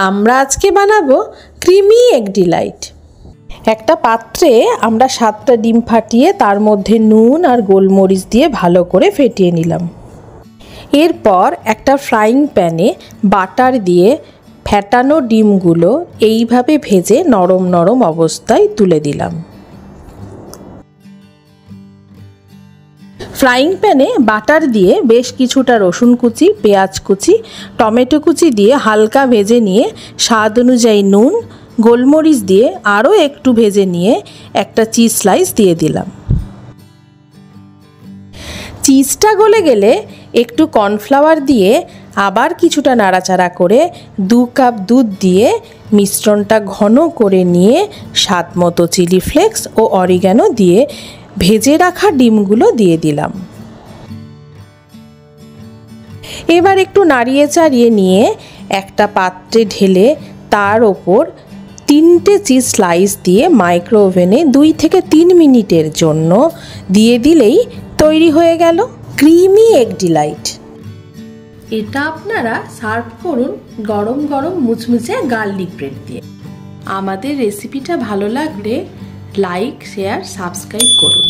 আমরা আজকে বানাবো ক্রিমি এগ ডিলাইট। একটা পাত্রে আমরা 7টা ডিম ফাটিয়ে তার মধ্যে নুন আর গোলমরিচ দিয়ে ভালো করে ফেটিয়ে নিলাম। এরপর একটা ফ্রাইং প্যানে বাটার দিয়ে ফেটানো ডিমগুলো এইভাবে ভেজে নরম নরম অবস্থায় তুলে দিলাম। ফ্রাইং প্যানে বাটার দিয়ে বেশ কিছুটা রসুন কুচি, পেঁয়াজ কুচি, টমেটো কুচি দিয়ে হালকা ভেজে নিয়ে স্বাদ অনুযায়ী নুন, গোলমরিচ দিয়ে আরও একটু ভেজে নিয়ে একটা চিজ স্লাইস দিয়ে দিলাম। চিজটা গলে গেলে একটু কর্নফ্লাওয়ার দিয়ে আবার কিছুটা নাড়াচাড়া করে 2 কাপ দুধ দিয়ে মিশ্রণটা ঘন করে নিয়ে স্বাদ মতো চিলি ফ্লেক্স ও অরিগ্যানো দিয়ে ভেজে রাখা ডিমগুলো দিয়ে দিলাম। এবার একটু নাড়িয়ে চাড়িয়ে নিয়ে একটা পাত্রে ঢেলে তার ওপর 3টে চিজ স্লাইস দিয়ে মাইক্রো ওভেনে 2 থেকে 3 মিনিটের জন্য দিয়ে দিলেই তৈরি হয়ে গেল ক্রিমি এগ ডিলাইট। এটা আপনারা সার্ভ করুন গরম গরম মুচমুচে গার্লিক ব্রেড দিয়ে। আমাদের রেসিপিটা ভালো লাগলে লাইক, শেয়ার, সাবস্ক্রাইব করুন।